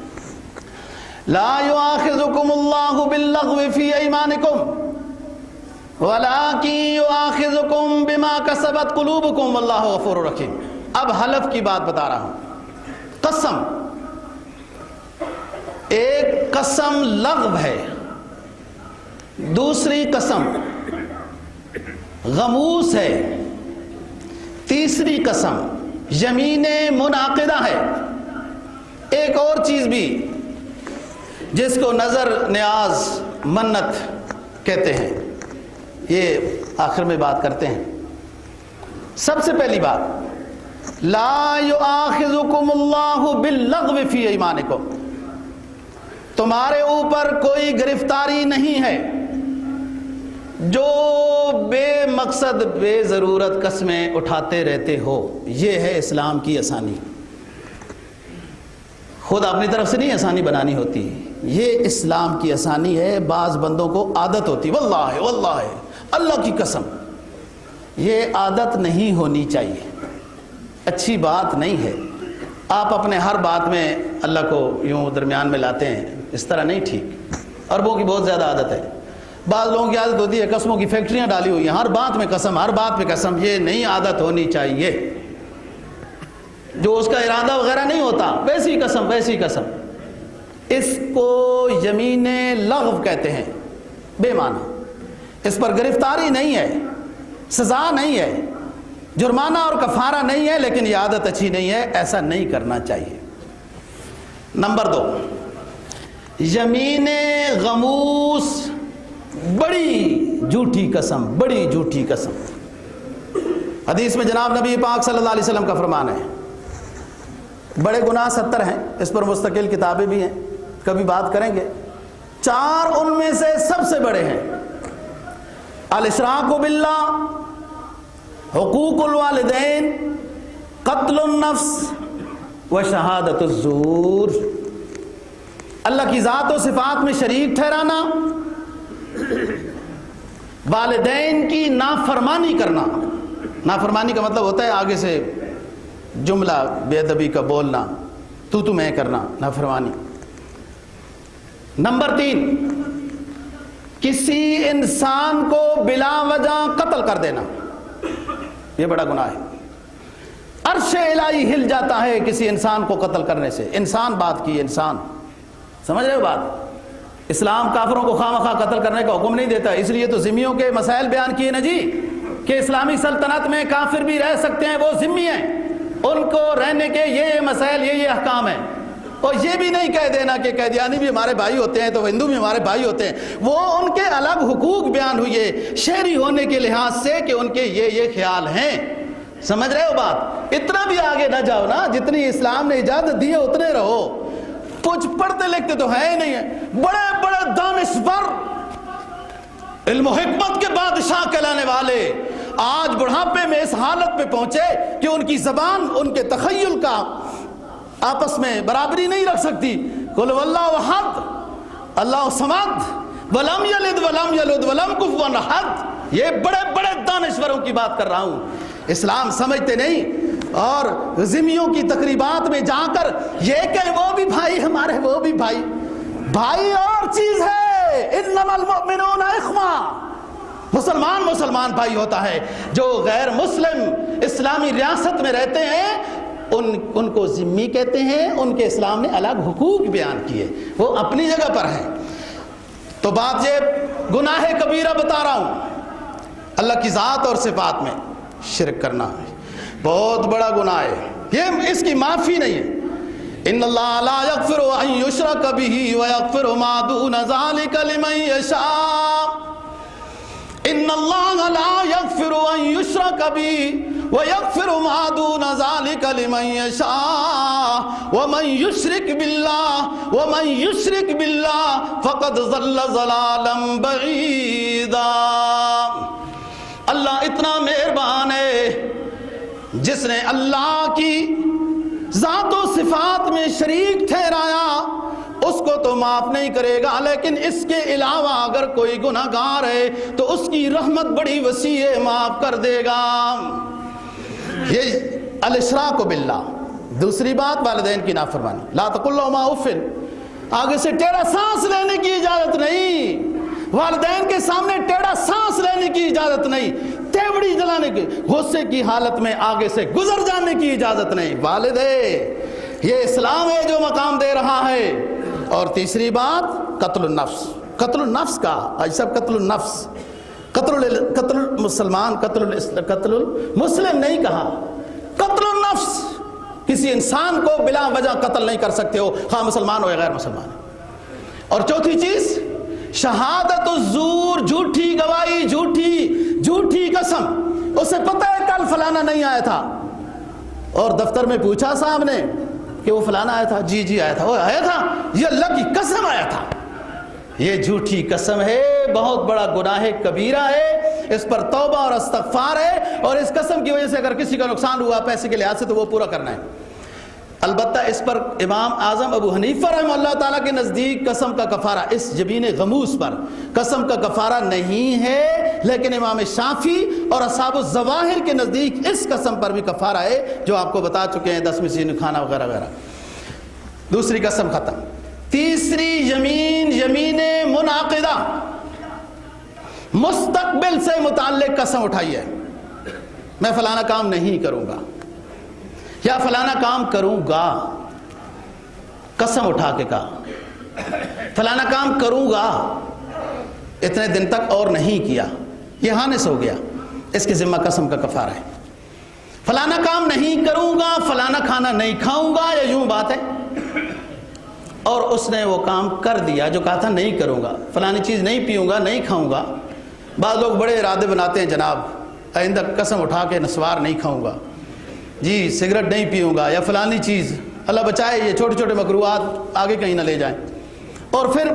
لا یؤاخذکم اللہ باللغو فی ایمانکم وَلَٰكِن يُؤَاخِذُكُم بِمَا كَسَبَتْ قُلُوبُكُمْ وَاللَّهُ غَفُورٌ رَحِيمٌ. اب حلف کی بات بتا رہا ہوں. قسم، ایک قسم لغو ہے، دوسری قسم غموس ہے، تیسری قسم یمین منعقدہ ہے. ایک اور چیز بھی جس کو نظر نیاز منت کہتے ہیں، یہ آخر میں بات کرتے ہیں. سب سے پہلی بات، لا یؤاخذکم اللہ باللغو فی ایمانکم، تمہارے اوپر کوئی گرفتاری نہیں ہے جو بے مقصد بے ضرورت قسمیں اٹھاتے رہتے ہو. یہ ہے اسلام کی آسانی. خود اپنی طرف سے نہیں آسانی بنانی ہوتی، یہ اسلام کی آسانی ہے. بعض بندوں کو عادت ہوتی، واللہ اللہ کی قسم. یہ عادت نہیں ہونی چاہیے، اچھی بات نہیں ہے. آپ اپنے ہر بات میں اللہ کو یوں درمیان میں لاتے ہیں، اس طرح نہیں ٹھیک. عربوں کی بہت زیادہ عادت ہے. بعض لوگوں کی عادت ہوتی ہے قسموں کی فیکٹریاں ڈالی ہوئی ہیں، ہر بات میں قسم، ہر بات پہ قسم. یہ نہیں عادت ہونی چاہیے. جو اس کا ارادہ وغیرہ نہیں ہوتا، ویسی قسم ویسی قسم. اس کو یمین لغو کہتے ہیں، بے معنی. اس پر گرفتاری نہیں ہے، سزا نہیں ہے، جرمانہ اور کفارہ نہیں ہے، لیکن یہ عادت اچھی نہیں ہے، ایسا نہیں کرنا چاہیے. نمبر 2، یمین غموس، بڑی جھوٹی قسم، بڑی جھوٹی قسم. حدیث میں جناب نبی پاک صلی اللہ علیہ وسلم کا فرمان ہے، بڑے گناہ 70 ہیں، اس پر مستقل کتابیں بھی ہیں، کبھی بات کریں گے. 4 ان میں سے سب سے بڑے ہیں: الاشراک باللہ، حقوق الوالدین، قتل النفس و شہادت الزور. اللہ کی ذات و صفات میں شریک ٹھہرانا، والدین کی نافرمانی کرنا. نافرمانی کا مطلب ہوتا ہے آگے سے جملہ بے ادبی کا بولنا، تو میں کرنا، نافرمانی. نمبر 3، کسی انسان کو بلا وجہ قتل کر دینا. یہ بڑا گناہ ہے. عرش الہی ہل جاتا ہے کسی انسان کو قتل کرنے سے. انسان بات کی، انسان، سمجھ رہے ہو بات؟ اسلام کافروں کو خواہ مخواہ قتل کرنے کا حکم نہیں دیتا. اس لیے تو ذمیوں کے مسائل بیان کیے نا جی، کہ اسلامی سلطنت میں کافر بھی رہ سکتے ہیں، وہ ذمی ہیں، ان کو رہنے کے یہ مسائل، یہ احکام ہیں. اور یہ بھی نہیں کہہ دینا کہ قیدیانی بھی ہمارے بھائی ہوتے ہیں تو ہندو بھی ہمارے بھائی ہوتے ہیں. وہ ان کے الگ حقوق بیان ہوئے شہری ہونے کے لحاظ سے کہ ان کے یہ خیال ہیں. سمجھ رہے ہو بات؟ اتنا بھی آگے نہ جاؤ نا، جتنی اسلام نے اجازت دی ہے اتنے رہو. کچھ پڑھتے لکھتے تو ہے ہی نہیں ہے. بڑے بڑے دانشور، علم و حکمت کے بادشاہ کہلانے والے آج بڑھاپے میں اس حالت پہ پہنچے کہ ان کی زبان ان کے تخیل کا آپس میں برابری نہیں رکھ سکتی. قل واللہ احد اللہ صمد ولم یلد ولم یولد ولم کفوا احد. یہ بڑے بڑے دانشوروں کی بات کر رہا ہوں. اسلام سمجھتے نہیں اور ذمیوں کی تقریبات میں جا کر یہ کہ وہ بھی بھائی ہمارے، وہ بھی بھائی. بھائی اور چیز ہے. انما المؤمنون اخوہ. مسلمان بھائی ہوتا ہے. جو غیر مسلم اسلامی ریاست میں رہتے ہیں ان کو ذمی کہتے ہیں. ان کے اسلام نے الگ حقوق بیان کیے، وہ اپنی جگہ پر ہیں. تو بات یہ گناہ کبیرہ بتا رہا ہوں. اللہ کی ذات اور صفات میں شرک کرنا بہت بڑا گناہ ہے. یہ اس کی معافی نہیں ہے. ان اللہ لا یغفر ان یشرک بہ ویغفر ما دون ذلک لمن یشاء. ان اللہ لا یغفر ان یشرک بہ ویغفر ما دون ذلک لمن یشاء ومن یشرک باللہ فقد ضل ضلالا بعیدا. اللہ اتنا مہربان ہے جس نے اللہ کی ذات و صفات میں شریک ٹھہرایا اس کو تو معاف نہیں کرے گا، لیکن اس کے علاوہ اگر کوئی گناہ گار ہے تو اس کی رحمت بڑی وسیع ہے، معاف کر دے گا. یہ الاشراک باللہ. دوسری بات والدین کی نافرمانی. لا تقل لهما اف. آگے سے ٹیڑھا سانس لینے کی اجازت نہیں. والدین کے سامنے ٹیڑھا سانس لینے کی اجازت نہیں. تیوڑی جلانے کی، غصے کی حالت میں آگے سے گزر جانے کی اجازت نہیں. والد ہے، یہ اسلام ہے جو مقام دے رہا ہے. اور تیسری بات قتل النفس. قتل النفس کا سب قتل النفس، قتل المسلمان، قتل المسلم نہیں کہا، قتل النفس. کسی انسان کو بلا وجہ قتل نہیں کر سکتے ہو، خواہ مسلمان ہو یا غیر مسلمان. اور چوتھی چیز شہادت الزور، جھوٹی گواہی، جھوٹی قسم. اسے پتہ ہے کل فلانا نہیں آیا تھا اور دفتر میں پوچھا صاحب نے کہ وہ فلانا آیا تھا. جی آیا تھا. وہ آیا تھا، یہ اللہ کی قسم آیا تھا. یہ جھوٹی قسم ہے، بہت بڑا گناہ کبیرہ ہے. اس پر توبہ اور استغفار ہے. اور اس قسم کی وجہ سے اگر کسی کا نقصان ہوا پیسے کے لحاظ سے تو وہ پورا کرنا ہے. البتہ اس پر امام اعظم ابو حنیفہ رحمہ اللہ تعالیٰ کے نزدیک قسم کا کفارہ اس جبین غموس پر قسم کا کفارہ نہیں ہے، لیکن امام شافعی اور اصحاب الظواہر کے نزدیک اس قسم پر بھی کفارہ ہے جو آپ کو بتا چکے ہیں، 10 مسکین کھانا وغیرہ وغیرہ. دوسری قسم ختم. تیسری یمین منعقدہ، مستقبل سے متعلق قسم اٹھائی ہے. میں فلانا کام نہیں کروں گا یا فلانا کام کروں گا. قسم اٹھا کے کہا فلانا کام کروں گا، اتنے دن تک اور نہیں کیا، یہ حانس ہو گیا، اس کے ذمہ قسم کا کفارہ ہے. فلانا کام نہیں کروں گا، فلانا کھانا نہیں کھاؤں گا، یا یوں بات ہے اور اس نے وہ کام کر دیا جو کہا تھا نہیں کروں گا. فلانی چیز نہیں پیوں گا، نہیں کھاؤں گا. بعض لوگ بڑے ارادے بناتے ہیں، جناب آئندہ قسم اٹھا کے نسوار نہیں کھاؤں گا، جی سگریٹ نہیں پیوں گا، یا فلانی چیز. اللہ بچائے یہ چھوٹے چھوٹے مکروہات آگے کہیں نہ لے جائیں. اور پھر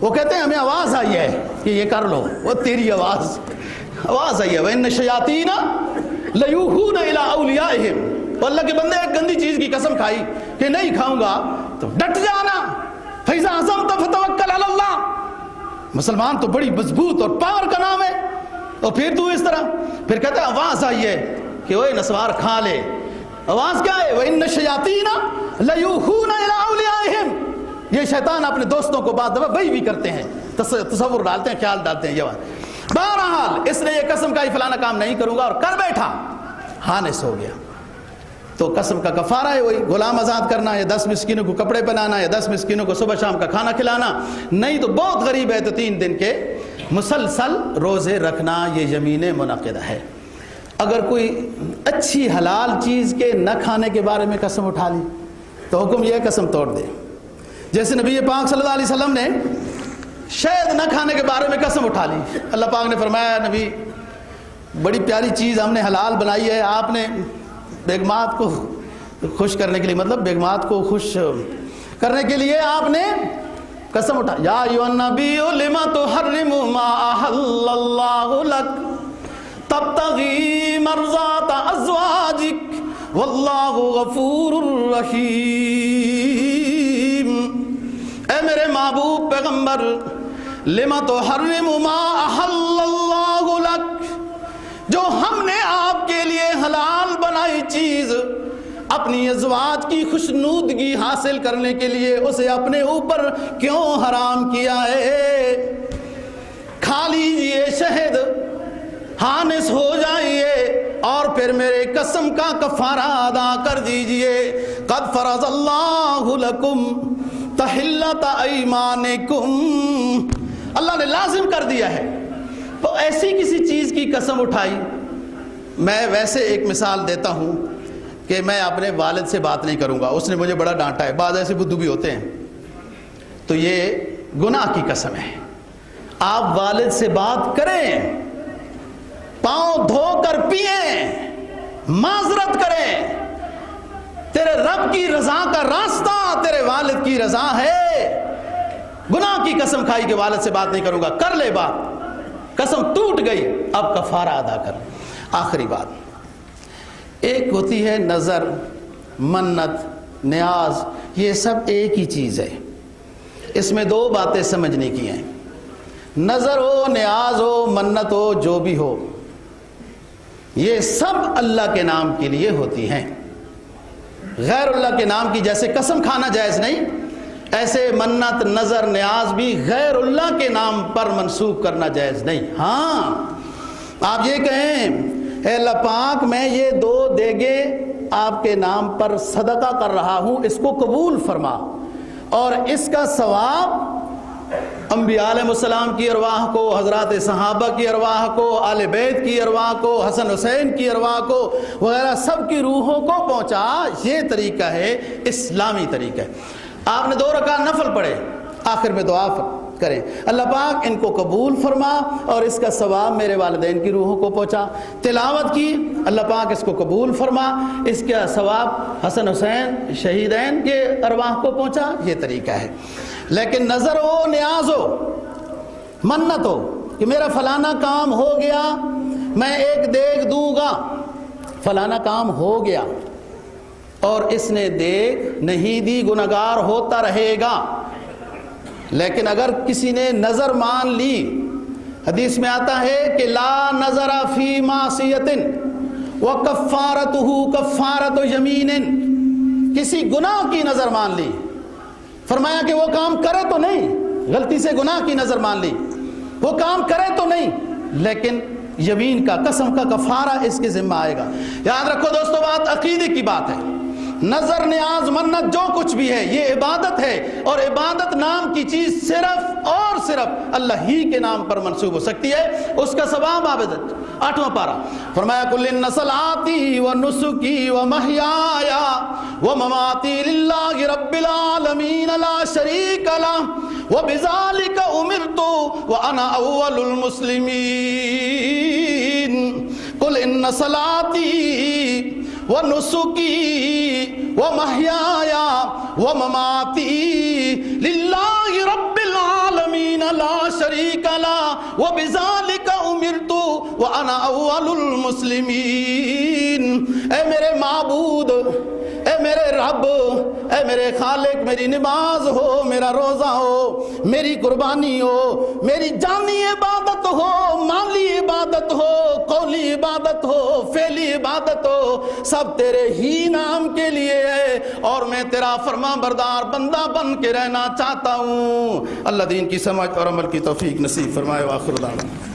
وہ کہتے ہیں ہمیں آواز آئی ہے کہ یہ کر لو. وہ تیری آواز آئی ہے. وَإِنَّ الشَّيَاطِينَ لَيُوحُونَ إِلَىٰ أَوْلِيَائِهِمْ. تو اللہ کے بندے ایک گندی چیز کی قسم کھائی کہ نہیں کھاؤں گا تو ڈٹ جانا. فَإِذَا عَزَمْتَ فَتَوَكَّلْ عَلَى اللَّهِ. مسلمان تو بڑی مضبوط اور پاور کا نام ہے. اور پھر تو اس طرح پھر کہتے ہیں آواز آئی ہے کہ وہ نسوار کھا لے. آواز کیا ہے؟ وَإِنَّ الشَّيَاطِينَ لَيُوحُونَ إِلَىٰ أَوْلِيَائِهِمْ. یہ شیطان اپنے دوستوں کو بعد دفعہ وہی بھی کرتے ہیں، تصور ڈالتے ہیں، خیال ڈالتے ہیں. یہ بات بہرحال اس نے یہ قسم کہا فلانا کام نہیں کروں گا اور کر بیٹھا، حانس ہو گیا. تو قسم کا کفارہ ہے وہی غلام آزاد کرنا، یا 10 مسکینوں کو کپڑے پہنانا، یا 10 مسکینوں کو صبح شام کا کھانا کھلانا. نہیں تو بہت غریب ہے تو 3 دن کے مسلسل روزے رکھنا. یہ یمین منعقدہ ہے. اگر کوئی اچھی حلال چیز کے نہ کھانے کے بارے میں قسم اٹھا لی تو حکم یہ ہے قسم توڑ دے. جیسے نبی پاک صلی اللہ علیہ وسلم نے شہد نہ کھانے کے بارے میں قسم اٹھا لی. اللہ پاک نے فرمایا نبی بڑی پیاری چیز ہم نے حلال بنائی ہے, آپ نے بیگمات کو خوش کرنے کے لیے, مطلب بیگمات کو خوش کرنے کے لیے آپ نے قسم اٹھا. یا ایھا النبی لما تحرم ما احل اللہ لک تبتغی مرضات ازواجک واللہ غفور رحیم. اے میرے محبوب پیغمبر, لما تحرم ما احل اللہ لک, جو ہم نے آپ کے لیے حلال بنائی چیز اپنی ازواج کی خوشنودگی حاصل کرنے کے لیے اسے اپنے اوپر کیوں حرام کیا ہے؟ کھا لیجئے شہد, ہانس ہو جائیے اور پھر میرے قسم کا کفارہ ادا کر دیجئے. قد فرض اللہ لکم تحلۃ ایمانکم, اللہ نے لازم کر دیا ہے. تو ایسی کسی چیز کی قسم اٹھائی. میں ویسے ایک مثال دیتا ہوں کہ میں اپنے والد سے بات نہیں کروں گا, اس نے مجھے بڑا ڈانٹا ہے. بعض ایسے بدھو بھی ہوتے ہیں, تو یہ گناہ کی قسم ہے. آپ والد سے بات کریں, پاؤں دھو کر پئیں, معذرت کریں. تیرے رب کی رضا کا راستہ تیرے والد کی رضا ہے. گناہ کی قسم کھائی کہ والد سے بات نہیں کروں گا, کر لے بات, قسم ٹوٹ گئی, اب کفارہ ادا کر. آخری بات, ایک ہوتی ہے نظر, منت, نیاز, یہ سب ایک ہی چیز ہے. اس میں دو باتیں سمجھنے کی ہیں. نظر ہو, نیاز ہو, منت ہو, جو بھی ہو, یہ سب اللہ کے نام کے لیے ہوتی ہیں. غیر اللہ کے نام کی جیسے قسم کھانا جائز نہیں, ایسے منت, نظر, نیاز بھی غیر اللہ کے نام پر منسوخ کرنا جائز نہیں. ہاں آپ یہ کہیں اے اللہ پاک میں یہ 2 دیگے آپ کے نام پر صدقہ کر رہا ہوں, اس کو قبول فرما, اور اس کا ثواب انبیاء علیہ السلام کی ارواح کو, حضرات صحابہ کی ارواح کو, آل بیت کی ارواح کو, حسن حسین کی ارواح کو وغیرہ سب کی روحوں کو پہنچا. یہ طریقہ ہے, اسلامی طریقہ ہے. آپ نے 2 رکعت نفل پڑھے, آخر میں دعا کریں اللہ پاک ان کو قبول فرما اور اس کا ثواب میرے والدین کی روحوں کو پہنچا. تلاوت کی, اللہ پاک اس کو قبول فرما, اس کا ثواب حسن حسین شہیدین کے ارواح کو پہنچا. یہ طریقہ ہے. لیکن نظر ہو, نیاز ہو, منت ہو کہ میرا فلانا کام ہو گیا, میں 1 دیگ دوں گا, فلانا کام ہو گیا اور اس نے دیگ نہیں دی, گنہگار ہوتا رہے گا. لیکن اگر کسی نے نظر مان لی, حدیث میں آتا ہے کہ لا نظر فی معصیۃ وکفارتہ کفارۃ یمین, کسی گناہ کی نظر مان لی, فرمایا کہ وہ کام کرے تو نہیں, غلطی سے گناہ کی نظر مان لی, وہ کام کرے تو نہیں, لیکن یمین کا, قسم کا کفارہ اس کے ذمہ آئے گا. یاد رکھو دوستو, بات عقیدے کی بات ہے. نظر, نیاز, منت جو کچھ بھی ہے یہ عبادت ہے, اور عبادت نام کی چیز صرف اور صرف اللہ ہی کے نام پر منسوب ہو سکتی ہے. اس کا ثواب عبادت. 8واں پارہ فرمایا قل ان صلاتی و نسکی و محیایا و مماتی للہ رب العالمین لا شریک لہ و بذالک امرت و انا اول المسلمین. قل ان صلاتی و نسکی و محیایا و مماتی للہ رب العالمین لا شریک لہ و بذالک امرت و انا اول المسلمین. اے میرے معبود, اے میرے رب, اے میرے خالق, میری نماز ہو, میرا روزہ ہو, میری قربانی ہو, میری جانی عبادت ہو, مالی عبادت ہو, قولی عبادت ہو, فعلی عبادت ہو, سب تیرے ہی نام کے لیے ہے, اور میں تیرا فرما بردار بندہ بن کے رہنا چاہتا ہوں. اللہ دین کی سمجھ اور عمل کی توفیق نصیب فرمائے. وآخر دعوانا